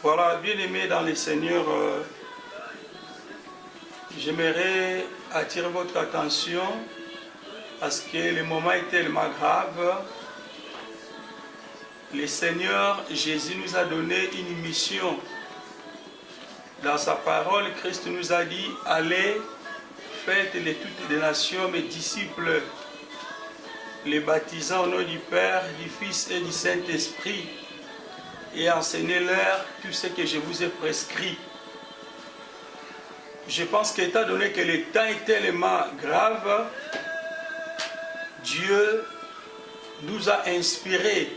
Voilà, bien-aimés dans le Seigneur, j'aimerais attirer votre attention parce que le moment est tellement grave. Le Seigneur Jésus nous a donné une mission. Dans sa parole, Christ nous a dit, allez, faites toutes les nations mes disciples, les baptisant au nom du Père, du Fils et du Saint-Esprit, et enseignez-leur tout ce que je vous ai prescrit. Je pense qu'étant donné que le temps est tellement grave, Dieu nous a inspirés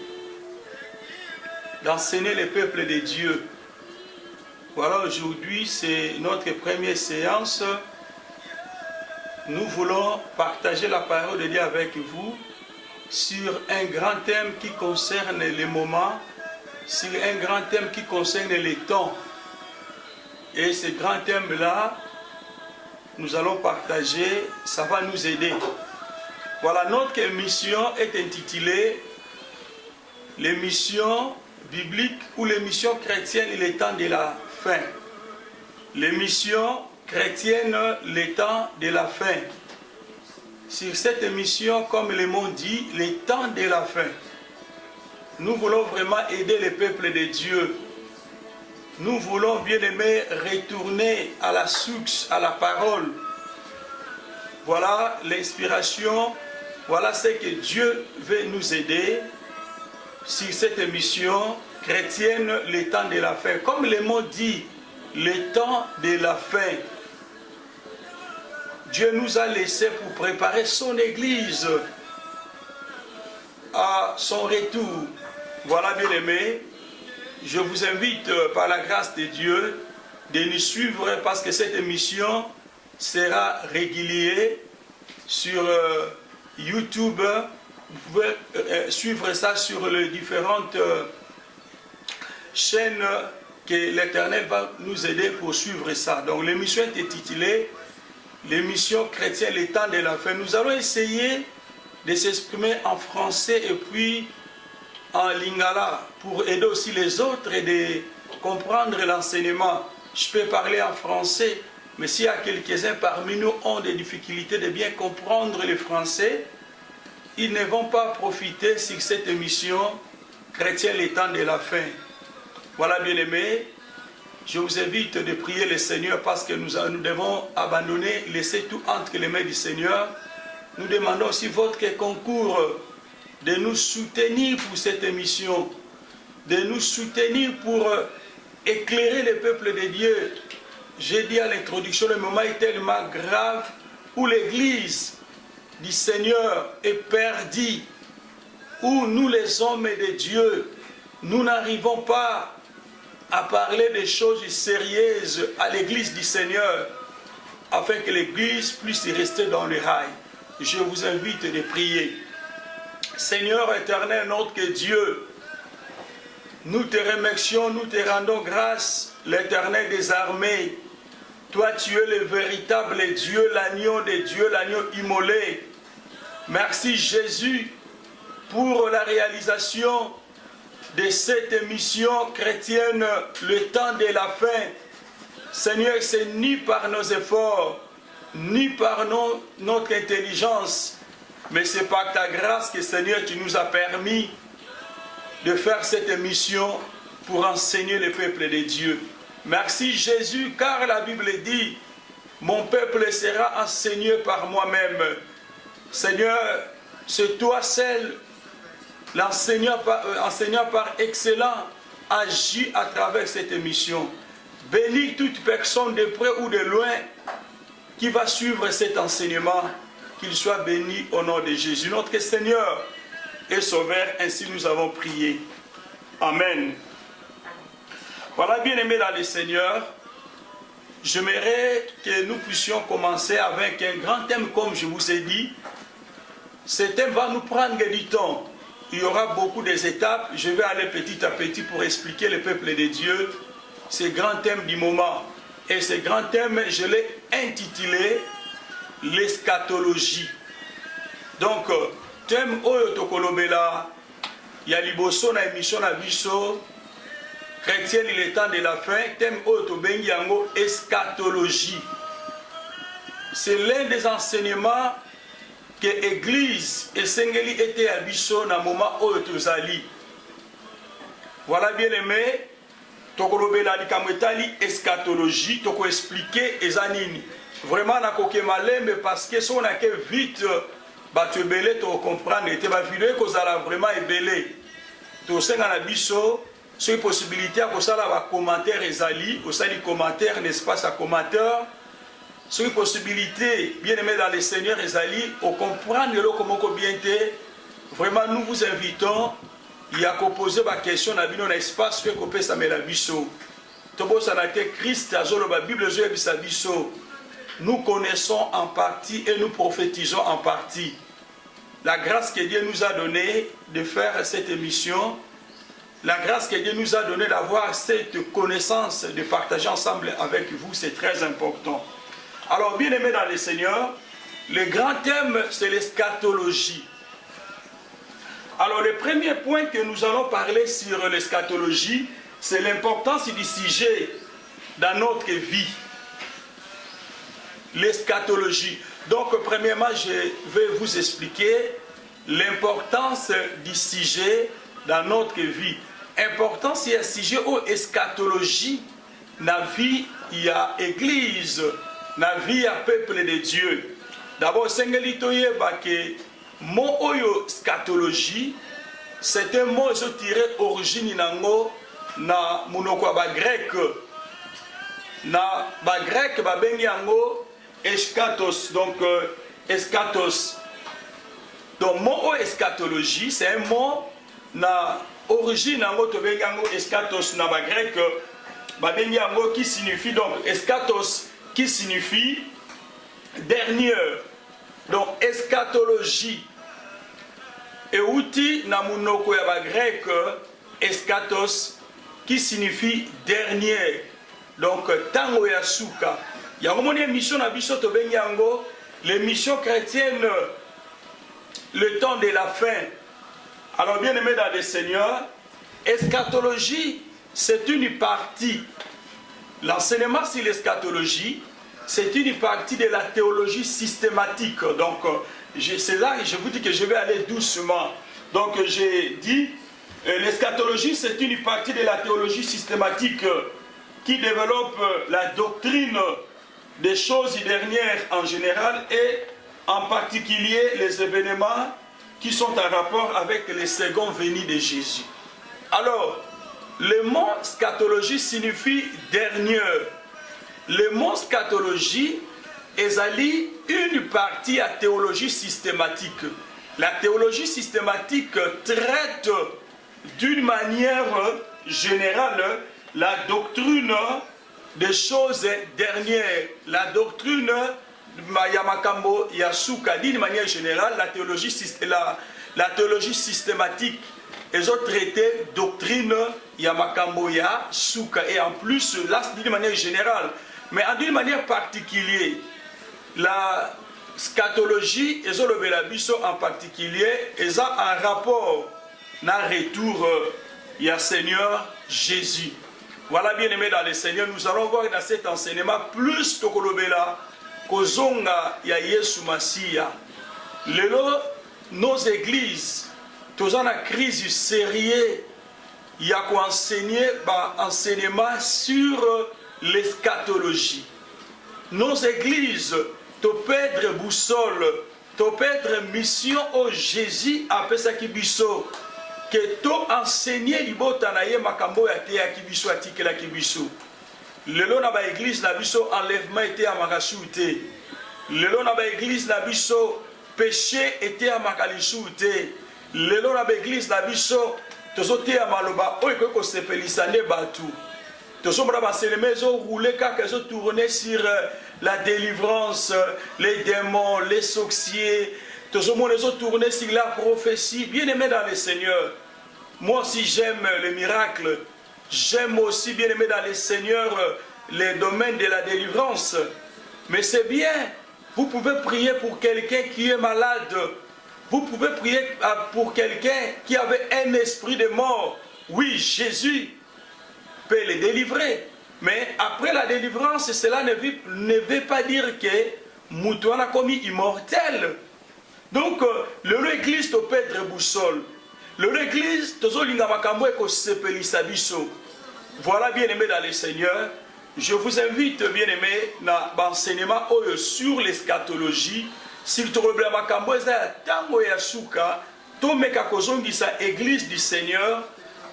d'enseigner le peuple de Dieu. Voilà, aujourd'hui, c'est notre première séance. Nous voulons partager la parole de Dieu avec vous sur un grand thème qui concerne les moments, sur un grand thème qui concerne les temps. Et ce grand thème-là, nous allons partager, ça va nous aider. Voilà, notre émission est intitulée « L'émission biblique ou l'émission chrétienne, les temps de la fin ». L'émission chrétienne, les temps de la fin. Sur cette émission, comme le mot dit, les temps de la fin. Nous voulons vraiment aider le peuple de Dieu. Nous voulons, bien aimés, retourner à la source, à la parole. Voilà l'inspiration, voilà ce que Dieu veut nous aider sur cette émission chrétienne, les temps de la fin. Comme le mot dit, les temps de la fin. Dieu nous a laissé pour préparer son église à son retour. Voilà, bien aimés, je vous invite par la grâce de Dieu de nous suivre parce que cette émission sera régulière sur YouTube. Vous pouvez suivre ça sur les différentes chaînes que l'Éternel va nous aider pour suivre ça. Donc l'émission est intitulée l'émission chrétienne, les temps de la fin. Nous allons essayer de s'exprimer en français et puis en lingala pour aider aussi les autres et de comprendre l'enseignement. Je peux parler en français, mais s'il y a quelques-uns parmi nous qui ont des difficultés de bien comprendre le français, ils ne vont pas profiter sur cette émission chrétienne, les temps de la fin. Voilà, bien aimés, je vous invite de prier le Seigneur parce que nous devons abandonner, laisser tout entre les mains du Seigneur. Nous demandons aussi votre concours de nous soutenir pour cette émission, de nous soutenir pour éclairer le peuple de Dieu. J'ai dit à l'introduction, le moment est tellement grave où l'Église du Seigneur est perdue, où nous les hommes de Dieu, nous n'arrivons pas à parler des choses sérieuses à l'Église du Seigneur, afin que l'Église puisse rester dans le rail. Je vous invite de prier. Seigneur éternel, notre Dieu, nous te remercions, nous te rendons grâce, l'Éternel des armées. Toi, tu es le véritable Dieu, l'agneau de Dieu, l'agneau immolé. Merci Jésus pour la réalisation de cette émission chrétienne, le temps de la fin. Seigneur, c'est ni par nos efforts, ni par notre intelligence, mais c'est par ta grâce que, Seigneur, tu nous as permis de faire cette émission pour enseigner le peuple de Dieu. Merci Jésus, car la Bible dit, mon peuple sera enseigné par moi-même. Seigneur, c'est toi seul, l'enseignant par excellence, agit à travers cette émission. Bénis toute personne de près ou de loin qui va suivre cet enseignement, qu'il soit béni au nom de Jésus, notre Seigneur et Sauveur. Ainsi nous avons prié. Amen. Voilà, bien-aimés dans le Seigneur, j'aimerais que nous puissions commencer avec un grand thème, comme je vous ai dit. Ce thème va nous prendre du temps. Il y aura beaucoup d'étapes. Je vais aller petit à petit pour expliquer le peuple de Dieu ce grand thème du moment. Et ce grand thème, je l'ai intitulé l'eschatologie. Donc, thème oyo tokolobela ya liboso na émission na biso chrétienne, il est temps de la fin, thème Otobengi Yango, eschatologie. C'est l'un des enseignements que l'Église et Sengeli était à Bisso dans le moment où Otozali. Voilà bien aimé, Tokolobela Likamwetali, eschatologie, Toko expliquer Ezanini. Vraiment, na koke malem, parce que si on a que vite, tu belé, tu comprends, tu vas vidéo que ça vraiment belé. Tu sais, na Bisso, sur une possibilité, que ça va commentaire Ezali, que ça les commentaires, n'est-ce à commentaire. Sur une possibilité, bien aimé dans le Seigneur Ezali, au comprendre comment bien t'es, vraiment nous vous invitons, il y a qu'à poser ma question dans un espace que peut ça met la biso. Tobo sanate Christ azolo ba Bible zo ebisa biso. Nous connaissons en partie et nous prophétisons en partie. La grâce que Dieu nous a donnée de faire cette émission, la grâce que Dieu nous a donnée d'avoir cette connaissance, de partager ensemble avec vous, c'est très important. Alors, bien aimé dans le Seigneur, le grand thème, c'est l'eschatologie. Alors, le premier point que nous allons parler sur l'eschatologie, c'est l'importance du sujet dans notre vie. L'eschatologie. Donc, premièrement, je vais vous expliquer l'importance du sujet dans notre vie. Importance, il y a un sujet au eschatologie. Dans la vie, il y a église. Dans la vie, il y a peuple de Dieu. D'abord, Sengelitoye, que mot oyo scatologie, c'est un mot qui tiré origine nango na munoko ba grec. Na ba grec ba bengi yango eschatos, donc eschatos. Donc mot eschatologie, c'est un mot na origine nango to bengi yango eschatos na ba grec ba bengi yango qui signifie donc eschatos qui signifie dernière. Donc eschatologie et outil na munoko ya ba grec eschatos qui signifie dernier. Donc tango ya suka. Ya ngomoni mission na biso to bengi yango les missions chrétiennes le temps de la fin. Alors bien aimé dans le Seigneur, eschatologie c'est une partie. L'enseignement sur l'eschatologie, c'est une partie de la théologie systématique. Donc, c'est là que je vous dis que je vais aller doucement. Donc, j'ai dit, l'eschatologie, c'est une partie de la théologie systématique qui développe la doctrine des choses dernières en général et en particulier les événements qui sont en rapport avec les secondes venues de Jésus. Alors, le mot scatologie signifie dernière. Le mot scatologie est une partie à théologie systématique. La théologie systématique traite d'une manière générale la doctrine des choses dernières. La doctrine Yamakambo Yasuka, d'une manière générale, la théologie systématique. Ils ont traité doctrine Yamakambo Yasuka. Et en plus, là, d'une manière générale. Mais d'une manière particulière, la scatologie, ils ont levé la biso en particulier, ils ont un rapport, un retour, il y a Seigneur Jésus. Voilà, bien aimé dans le Seigneur, nous allons voir dans cet enseignement plus tokolobela, kozonga ya Yesu Masiya. Lelo, nos églises, tous en la crise sérieuse, il y a quoi enseigner, enseignement sur l'eschatologie. Nos églises, tu peux être boussole, tu peux être mission au Jésus après ça qui biso, que tu enseigner libotanaye makambo ya te ya kibiso atikela kibiso. Lelo na ba église na biso enlèvement était à makashuté. Lelo na ba église na biso péché était à makalishuté. Lelo na ba église na biso tozote ya maloba oyo ko sepelisane batu. Tous les roulés car ils ont tourné sur la délivrance, les démons, les sorciers. Tous les ont tourné sur la prophétie. Bien aimé dans le Seigneur. Moi aussi j'aime les miracles. J'aime aussi bien aimé dans le Seigneur les domaines de la délivrance. Mais c'est bien. Vous pouvez prier pour quelqu'un qui est malade. Vous pouvez prier pour quelqu'un qui avait un esprit de mort. Oui, Jésus. peut les délivrer. Mais après la délivrance, cela ne veut pas dire que Moutouana a commis immortel. Donc, le église te peut être boussole. L'église, voilà, bien aimé dans le Seigneur, je vous invite, bien aimé, dans l'enseignement sur l'eschatologie. Si tu problème à Kamboza, tango ya suka, to meka kozongi sa église du Seigneur,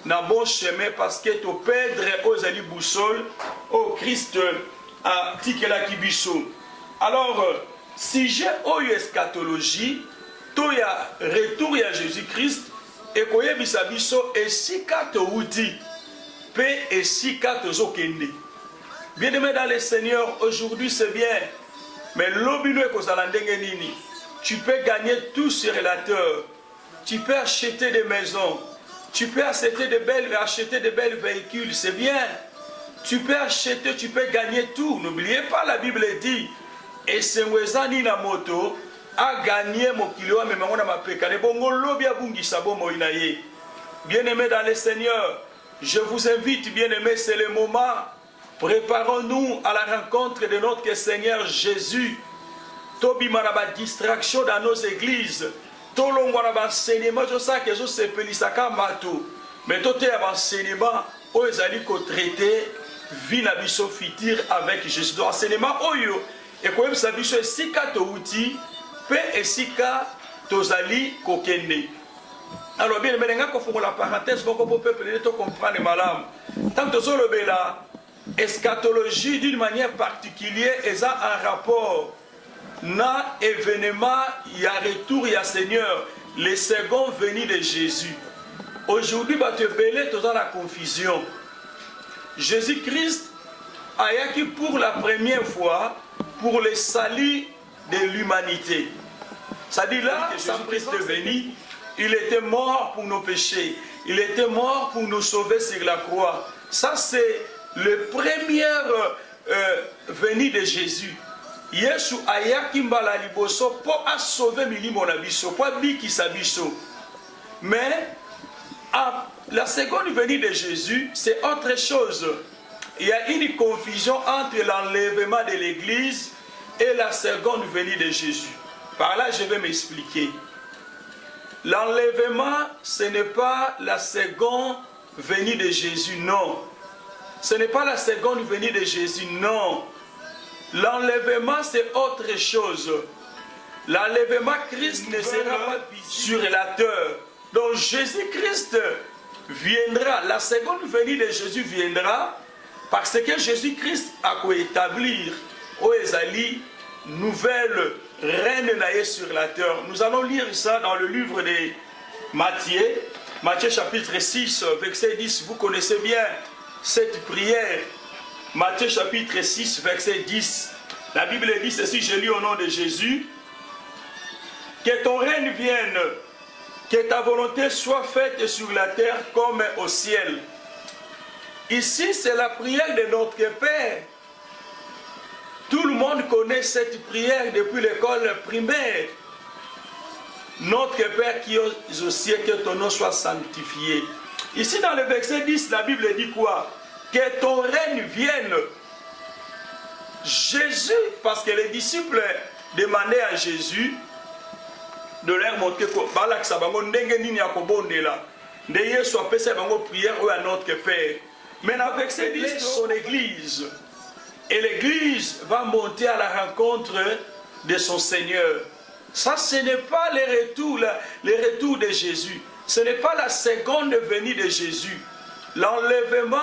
na bon chemin parce que tu perdre aux ali boussole, au Christ à tikela kibiso. Alors, si j'ai eu eschatologie, to ya retour à Jésus-Christ, et koye bisabiso et si kato outi pe et si kato zokende. Bien aimé dans le Seigneur, aujourd'hui c'est bien, mais l'obino est nini. Tu peux gagner tout sur relateur, tu peux acheter des maisons, tu peux acheter de belles véhicules, c'est bien. Tu peux acheter, tu peux gagner tout. N'oubliez pas, la Bible dit, et c'est Wezani na moto a gagné mon kilo, mais on a ma pécane. Bien-aimés dans le Seigneur, je vous invite, bien-aimés, c'est le moment. Préparons-nous à la rencontre de notre Seigneur Jésus. Tobi maraba distraction dans nos églises. Tolongo na enseignement, je sais que je sais pelisaka matou. Mais tout est enseignement, où ils allaient traiter vie na biso fitir avec Jésus. Donc enseignement oyo et quand même ça biso sika to outil pe esika tozali kokende. Alors bien mais nga ko fongo la parenthèse pour que peuple to comprendre malam. Tant que zo lobela eschatologie d'une manière particulière et ça un rapport na événement ya retour ya Seigneur, le second venu de Jésus. Aujourd'hui ba te belé to dans la confusion. Jésus-Christ a acquis pour la première fois pour le salut de l'humanité. C'est-à-dire là, sa Christ est venu, il était mort pour nos péchés, il était mort pour nous sauver sur la croix. Ça c'est le premier venu de Jésus. Yesu ayaki mbala liboso pour sauver milimo na biso, pour biki sa biso. Mais la seconde venue de Jésus, c'est autre chose. Il y a une confusion entre l'enlèvement de l'Église et la seconde venue de Jésus. Par là, je vais m'expliquer. L'enlèvement, ce n'est pas la seconde venue de Jésus, non. Ce n'est pas la seconde venue de Jésus, non. L'enlèvement, c'est autre chose. L'enlèvement, Christ ne sera pas sur la terre. Donc Jésus-Christ viendra, la seconde venue de Jésus viendra parce que Jésus-Christ a établir au Ezali nouvelle reine naïe sur la terre. Nous allons lire ça dans le livre de Matthieu, Matthieu chapitre 6, verset 10. Vous connaissez bien cette prière. Matthieu chapitre 6, verset 10. La Bible dit ceci, je lis au nom de Jésus. Que ton règne vienne, que ta volonté soit faite sur la terre comme au ciel. Ici, c'est la prière de notre Père. Tout le monde connaît cette prière depuis l'école primaire. Notre Père qui est au ciel, que ton nom soit sanctifié. Ici, dans le verset 10, la Bible dit quoi? Que ton règne vienne. Jésus, parce que les disciples demandaient à Jésus de leur montrer que balak sabango ndenge nini akobondela de Yesu apesa bango prière à notre Père. Mais avec ces 10 son église et l'église va monter à la rencontre de son Seigneur. Ça ce n'est pas le retour de Jésus. Ce n'est pas la seconde venue de Jésus. L'enlèvement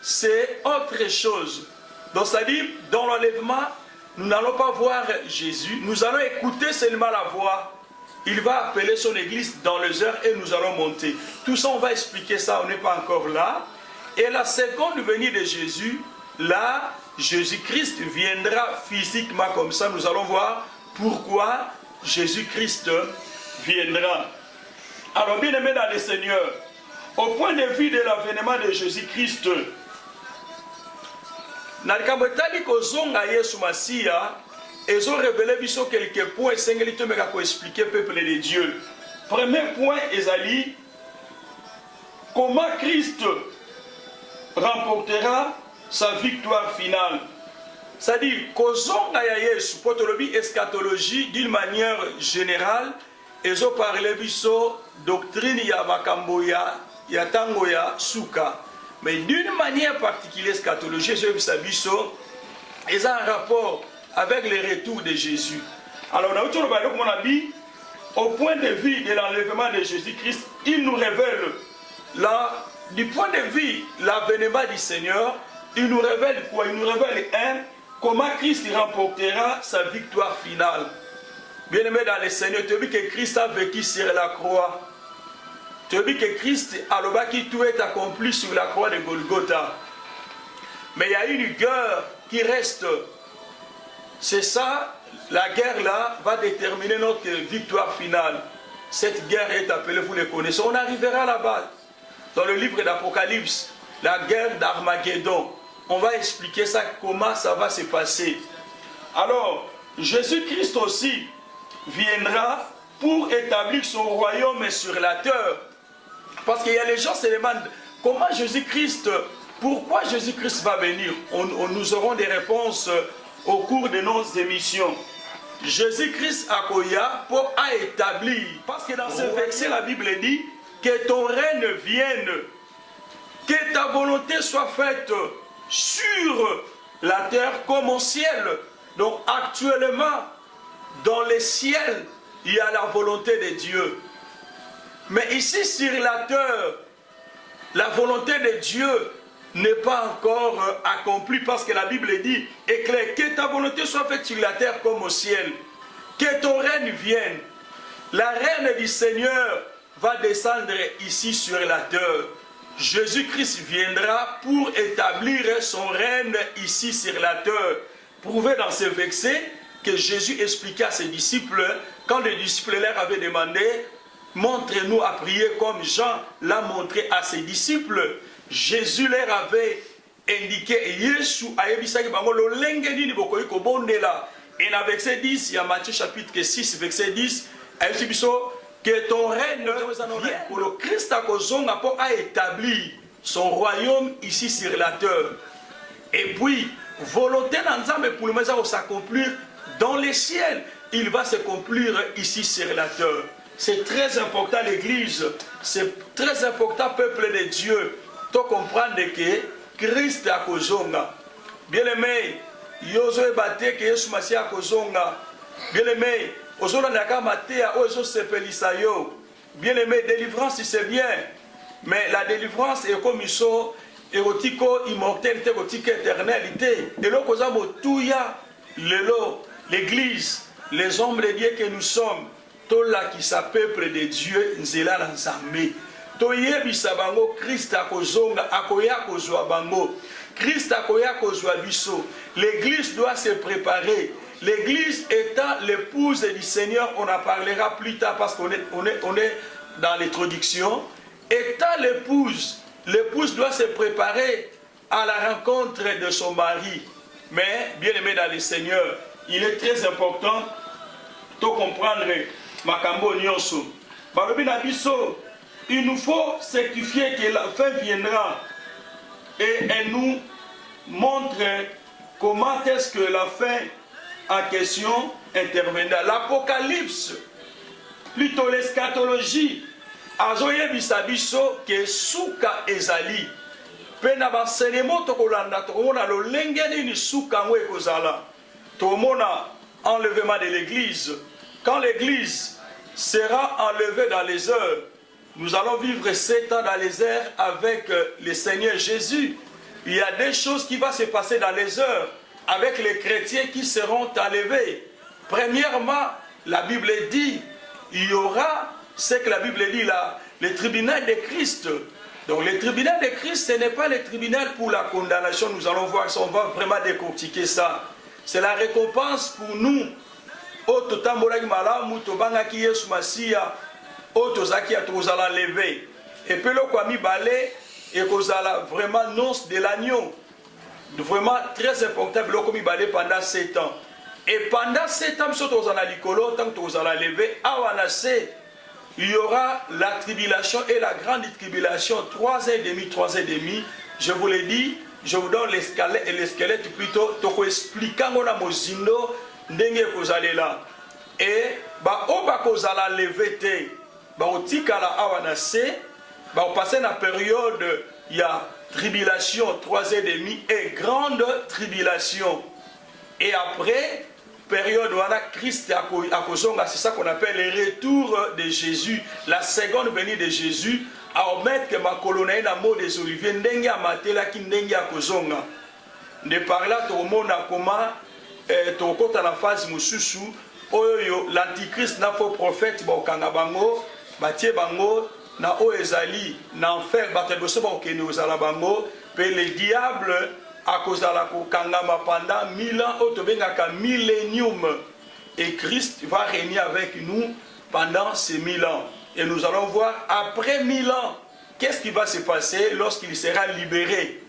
c'est autre chose. Donc ça dit dans l'enlèvement nous n'allons pas voir Jésus, nous allons écouter seulement la voix. Il va appeler son église dans les heures et nous allons monter. Tout ça, on va expliquer ça, on n'est pas encore là. Et la seconde venue de Jésus, là, Jésus-Christ viendra physiquement comme ça. Nous allons voir pourquoi Jésus-Christ viendra. Alors, bien aimé dans le Seigneur, au point de vue de l'avènement de Jésus-Christ, ils ont révélé quelques points et expliquer au peuple de Dieu. Premier point, Ezali, comment Christ remportera sa victoire finale. C'est-à-dire, kozonga ya Yesu, potolobi eschatologie d'une manière générale, ezo parle biso doctrine ya makambo ya tango ya suka. Mais d'une manière particulière, eschatologie, ezo biso, ils ont un rapport avec le retour de Jésus. Alors, on a dit, au point de vue de l'enlèvement de Jésus-Christ, il nous révèle, là, du point de vue l'avènement du Seigneur, il nous révèle quoi? Il nous révèle comment Christ remportera sa victoire finale. Bien-aimé dans le Seigneur, tu as vu que Christ a vécu sur la croix. Tu as vu que Christ a le bas qui tout est accompli sur la croix de Golgotha. Mais il y a une guerre qui reste. C'est ça, la guerre là va déterminer notre victoire finale. Cette guerre est appelée, vous le connaissez. On arrivera là-bas. Dans le livre d'Apocalypse, la guerre d'Armageddon. On va expliquer ça, comment ça va se passer. Alors, Jésus-Christ aussi viendra pour établir son royaume sur la terre. Parce qu'il y a les gens qui se demandent comment Jésus-Christ, pourquoi Jésus-Christ va venir. Nous aurons des réponses au cours de nos émissions. Jésus-Christ a établi, parce que dans ce verset, la Bible dit que ton règne vienne, que ta volonté soit faite sur la terre comme au ciel. Donc actuellement, dans les ciels, il y a la volonté de Dieu. Mais ici sur la terre, la volonté de Dieu n'est pas encore accomplie parce que la Bible dit éclaire, que ta volonté soit faite sur la terre comme au ciel. Que ton règne vienne. La reine du Seigneur va descendre ici sur la terre. Jésus-Christ viendra pour établir son règne ici sur la terre. Prouvé dans ce verset que Jésus expliquait à ses disciples, quand les disciples leur avaient demandé, montrez-nous à prier comme Jean l'a montré à ses disciples. Jésus leur avait indiqué, Yesu ayebisaki bango lolenge nini bokoki kobondela. Et dans verset 10, il y a Matthieu chapitre 6, verset 10, ayebisi biso que ton règne vienne. Le Christ a établi son royaume ici sur la terre. Et puis, volonté d'Anzambe pour le Messie s'accomplir dans les ciels. Il va s'accomplir ici sur la terre. C'est très important l'église. C'est très important peuple de Dieu. Tu comprends que Christ a kozonga. Bien aimé, yozo ebate que Yesu Masi a kozonga. Bien aimé, ozola nakamatea ozo sepelisa yo. Bien aimé, délivrance c'est bien. Mais la délivrance est comme iso érotico immortalité, érotique éternalité. Et là koza motuya lelo l'église, les hommes de Dieu que nous sommes, tola qui sa peuple de Dieu nzela la nzambe. Toyebisa bango Christ akozonga akoya kozwa bango. Christ akoya kozwa biso. L'église doit se préparer. L'église étant l'épouse du Seigneur, on en parlera plus tard parce qu'on est dans l'introduction. Étant l'épouse, l'épouse doit se préparer à la rencontre de son mari. Mais, bien aimé dans le Seigneur, il est très important de comprendre Makambo Nyonso. Balobi na biso, il nous faut certifier que la fin viendra et elle nous montre comment est-ce que la fin en question interviendra. L'Apocalypse, plutôt l'eschatologie, azoyebisa biso que suka ezali. Pe na basenemo tokolanda tokomona lolenge nini suka ngo ekozala. Tokomona enlèvement de l'église. Quand l'église sera enlevée dans les heures, nous allons vivre 7 ans dans les airs avec le Seigneur Jésus. Il y a des choses qui vont se passer dans les heures avec les chrétiens qui seront enlevés. Premièrement, la Bible dit, il y aura ce que la Bible dit là, le tribunal de Christ. Donc le tribunal de Christ, ce n'est pas le tribunal pour la condamnation. Nous allons voir ça, on va vraiment décortiquer ça. C'est la récompense pour nous. Et puis le Kwami Balé et Kozala vraiment nonce de l'agneau. Vraiment très important le Kwami Balé pendant 7 ans. Et pendant 7 ans, il y aura la tribulation et la grande tribulation, 3 ans et demi, je vous l'ai dit, je vous donne les squelettes plutôt, toko expliquant on a mozindo, ndenge kozale là. Et, ba oba kozala levete, ba otika la awana se, ba passer na période, il y a tribulation, 3 ans et demi, et grande tribulation. Et après, période où Christ a kozonga, c'est ça qu'on appelle le retour de Jésus, la seconde venue de Jésus, à omettre que ma colonne na mot des oliviers, ndenge a matela ki ndenge a kozonga. De par là, tout le monde a comment, tout le monde a la phase mususu, l'antichrist n'a pas prophète, ba bango, batie bango, na o ezali, na enfer, bateboso ba okene ozala bango, pe le diable, à cause de la kangama pendant 1000 ans, autobengaka millénium. Et Christ va régner avec nous pendant ces 1000 ans. Et nous allons voir après 1000 ans, qu'est-ce qui va se passer lorsqu'il sera libéré.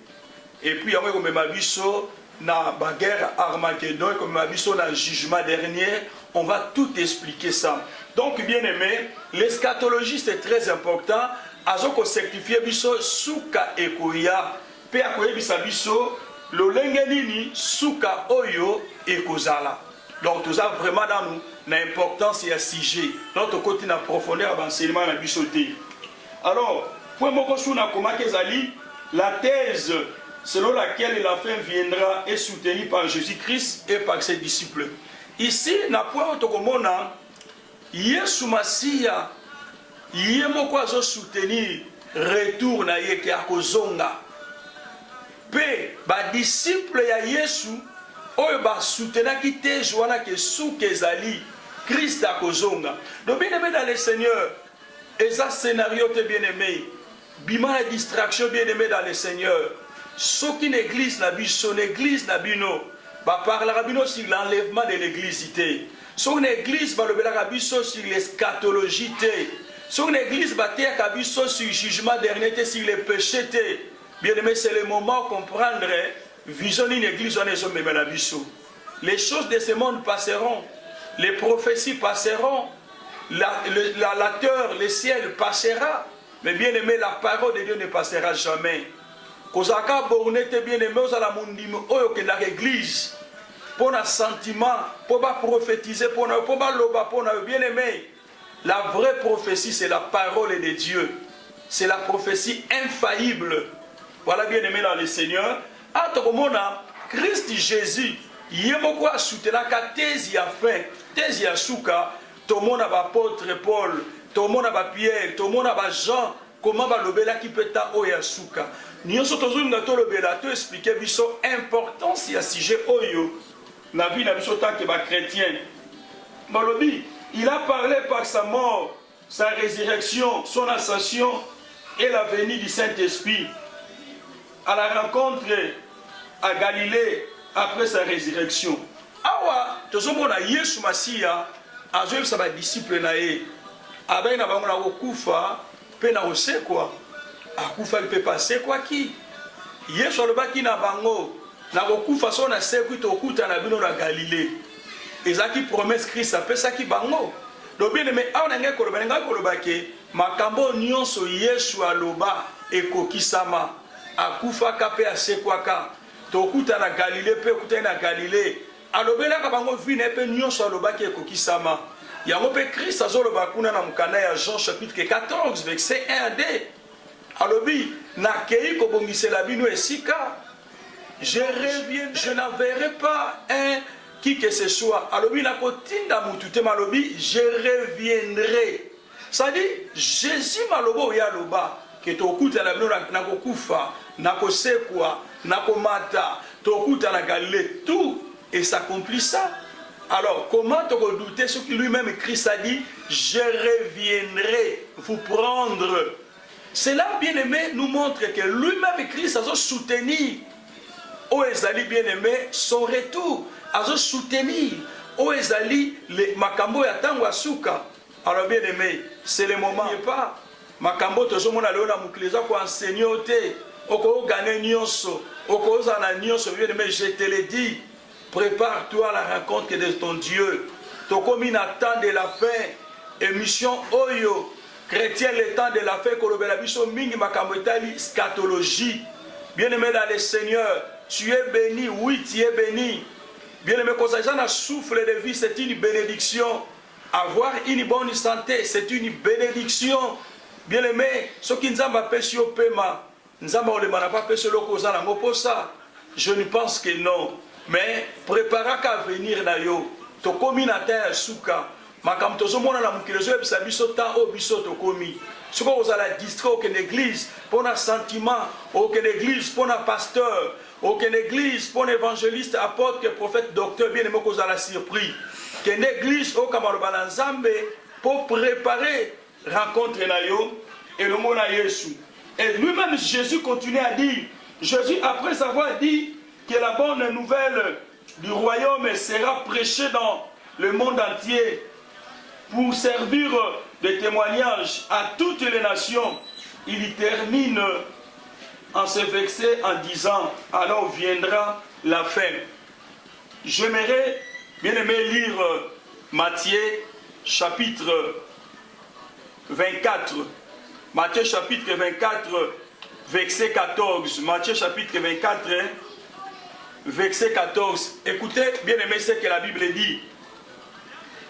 Et puis, comme Mabiso, dans la guerre Armageddon, comme Mabiso, dans le jugement dernier, on va tout expliquer ça. Donc, bien aimé, l'eschatologie, c'est très important. Azoko certifié biso suka ekoya. Pe akoye bisabiso, lo lengenini suka oyo ekozala. Donc tout ça vraiment dans nous, l'importance et à sujet. Notre côté na profondeur d'enseignement na bisoté. Alors, pour moko suna koma kezali, la thèse selon laquelle la fin viendra est soutenue par Jésus-Christ et par ses disciples. Ici, na point otokomona, Yesu Masiya, yemoko azo soutenir retour na yeke akozonga. Pe ba disciple ya Yesu oyo ba soutenaki te joana ke sou kezali Christ akozonga. Donc bien aimé dans le Seigneur, et ça scénario te bien aimé, bima la distraction bien aimé dans le Seigneur. Ce qui n'église na biso, l'église na bino, ba parlera bino sur l'enlèvement de l'église té. Son église va lever la biso sur l'eschatologie té. Son église va te kabiso sur le jugement dernier té, sur les péchés té. Bien aimé, c'est le moment de comprendre, vision d'une église, on est homme la biso. Les choses de ce monde passeront, les prophéties passeront, la terre, le ciel passera, mais bien aimé, la parole de Dieu ne passera jamais. Kozaka bornete bien aimé, aux alamundime, oyo que l'église, pour un sentiment, pour prophétiser, pour loba, pour bien aimé, la vraie prophétie, c'est la parole de Dieu. C'est la prophétie infaillible. Voilà bien aimé dans le Seigneur. Atokomona, Christ Jésus, yemoko a soutenir la thèse ya fin, thèse ya souka, tout le monde a apôtre Paul, tout le monde a Pierre, tout le monde a Jean, comment va lobela qui peut ta oya souka. Nous sommes tous lobela, tout expliquer biso importance ya sujet oyo, la vie na biso tant que chrétien. Malobi, il a parlé par sa mort, sa résurrection, son ascension et la venue du Saint-Esprit. À la rencontre à Galilée après sa résurrection. Awa, tozomona Yesu Masiya, azoyeb sa ba disciple na ye. Abai na bango na kokufa, pe na osekwa. Akufa pe passer quoi qui? Yesu alobaki na bango, na kokufa so na sekwi tokuta na bino na Galilée. Ezaki promesse Christ apesaki bango. Donc bien aimé, awa na ngai kolobaki makambo nyonso Yesu aloba ekokisama. Akufa kape asekwaka tokuta na Galilée pe kuta na Galilée alobela ka bango vine pe nyonso alobaki ekokisama yango pe Christ azoloba kuna na mukanda ya Jean chapitre 14 verset 1 à 2 alobi na kei ko bongisela bino esika je reviens je n'enverrai pas un qui que ce soit alobi na kotinda mutu te malobi je reviendrai ça dit Jésus malobo ya loba que tokuta na bino na kokufa na kosekwa na komata tokuta na Galilée tout et s'accomplit ça. Alors comment te redouter ce que lui-même Christ a dit, je reviendrai vous prendre. Cela bien aimé nous montre que lui-même Christ a soutenu au ezali bien aimé son retour a soutenu au ezali le makambo ya tango asuka. Alors bien aimé c'est le moment pas makambo tozomona leo na mukileza ko enseigner ote oko gagner nyonso oko zana nyonso bien aimé je te le dis prépare-toi à la rencontre de ton Dieu tokomi na temps de la fin émission oyo chrétien le temps de la fin kolobela biso mingi makambo etali scatologie Bien-aimé dans le Seigneur, tu es béni, oui, tu es béni. Bien-aimé, quand ça a souffle de vie, c'est une bénédiction. Avoir une bonne santé, c'est une bénédiction. Bien-aimé, ce qui nous a fait sur Pema, nous avons pas fait sur le Kozana, je ne pense que non. Mais préparez qu'à venir na yo, to komi na terre souka. Makam tozo mona na mukilezo ebisa biso ta o biso to komi. Soko ozala distrait aucune église pour un sentiment, aucune église pour un pasteur, aucune église pour un évangéliste, apôtre, prophète, docteur, bien aimé kozala surpris. Qu'une église au Kamarobana Nzambe pour préparer rencontre na yo et le mot na Yesu. Et lui-même Jésus continue à dire, Jésus après avoir dit que la bonne nouvelle du royaume sera prêchée dans le monde entier pour servir de témoignage à toutes les nations, il y termine en se vexer en disant, alors viendra la fin. J'aimerais bien aimer lire Matthieu chapitre 24. Matthieu chapitre 24, verset 14. Matthieu chapitre 24, verset 14. Écoutez bien aimé ce que la Bible dit.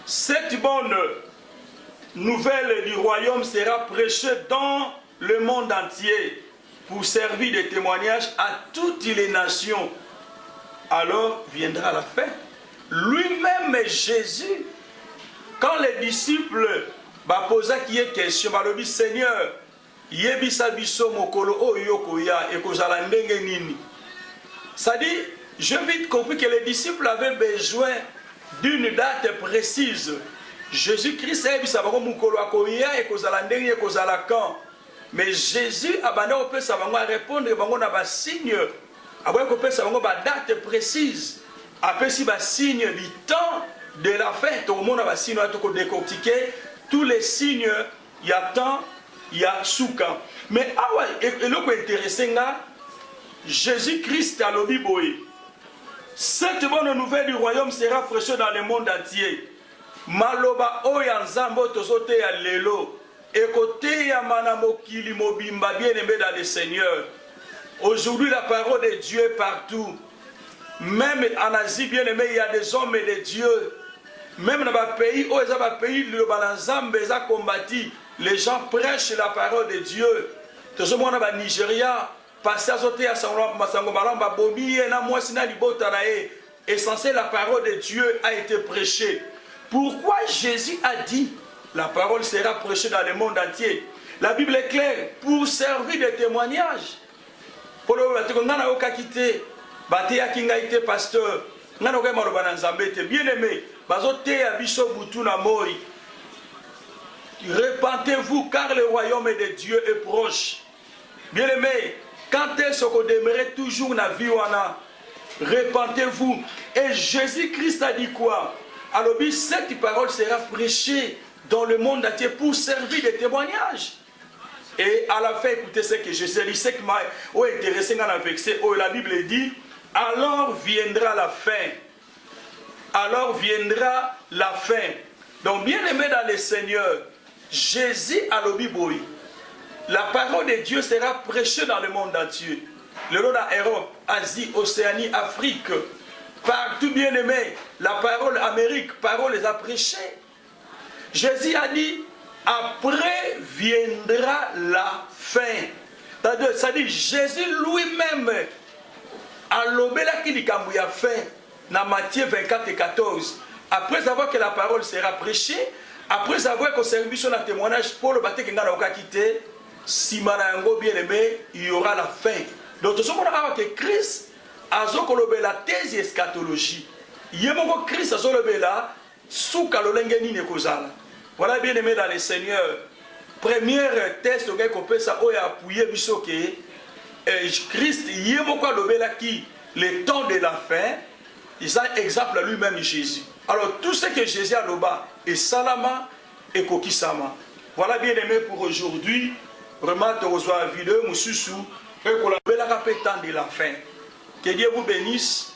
Cette bonne nouvelle du royaume sera prêchée dans le monde entier pour servir de témoignage à toutes les nations. Alors viendra la fin. Lui-même Jésus, quand les disciples posaient qui est question, ils disent Seigneur, yebisa biso mokolo oyo koya et kozala ndenge nini. Ça dit, j'ai vite compris que les disciples avaient besoin d'une date précise. Jésus-Christ a dit mais Jésus a répondre à un signe, à une date précise, après si un signe du temps de la fin. Tout le monde a un signe à décortiquer tous les signes. Il y a temps, il y a souka. Mais ce qui est intéressant, Jésus-Christ a l'obi boé. Cette bonne nouvelle du royaume sera prêchée dans le monde entier. Maloba oya nzambo tozote ya lelo. Écoutez ya manamokili mobimba bien-aimé dans le Seigneur. Aujourd'hui la parole de Dieu est partout. Même en Asie bien-aimé, il y a des hommes et des dieux. Même dans les pays où ils ont pays le balanzambe ils ont combattu. Les gens prêchent la parole de Dieu. Tout ce monde au Nigeria. Essentiel, la parole de Dieu a été prêchée. Pourquoi Jésus a dit la parole sera prêchée dans le monde entier? La Bible est claire, pour servir de témoignage. Pour le pasteur, bien aimé, repentez-vous car le royaume de Dieu est proche. Bien aimé, quand est-ce qu'on demeurait toujours dans la vie, repentez-vous. Et Jésus-Christ a dit quoi? Alors, cette parole sera prêchée dans le monde entier pour servir de témoignage. Et à la fin, écoutez ce que Jésus dit, ce qui m'a intéressé dans la vexée, où la Bible dit, alors viendra la fin. Alors viendra la fin. Donc, bien aimé dans le Seigneur, Jésus a l'obiboui. La parole de Dieu sera prêchée dans le monde entier. Le long de l'Europe, Asie, Océanie, Afrique, partout bien aimé, la parole Amérique, parole les a prêchées. Jésus a dit, après viendra la fin. C'est-à-dire, Jésus lui-même a lobé la qui dit qu'il y a fin, dans Matthieu 24 et 14. Après avoir que la parole sera prêchée, après avoir que servi sur le témoignage pour le baptême qui n'a quitté, si Manango bien aimé, il y aura la fin. Donc, tout ce monde a que Christ a la thèse eschatologie. Il y a mon Christ a la sous Kalolengeni Nekozala. Voilà bien aimé dans le Seigneur. Première test qu'on peut ça appuyer bisoké. Christ, il y a mon qui le temps de la fin. Il a exemple à lui-même Jésus. Alors tout ce que Jésus a là-bas est salama et kokisama. Voilà bien aimé pour aujourd'hui. Vraiment, tu reçois la vidéo, Moussousou, et qu'on la temps de la fin. Que Dieu vous bénisse.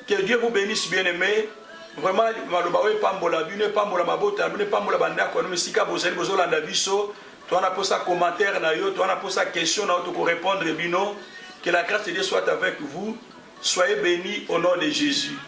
Que Dieu vous bénisse, bien aimé. Vraiment, malobawe pambola bune pambola mabota bune pambola banda ko no sika bozali bozolanda biso to ana posa commentaire na yo to ana posa question na to ko répondre bino Que la grâce de Dieu soit avec vous. Soyez bénis au nom de Jésus.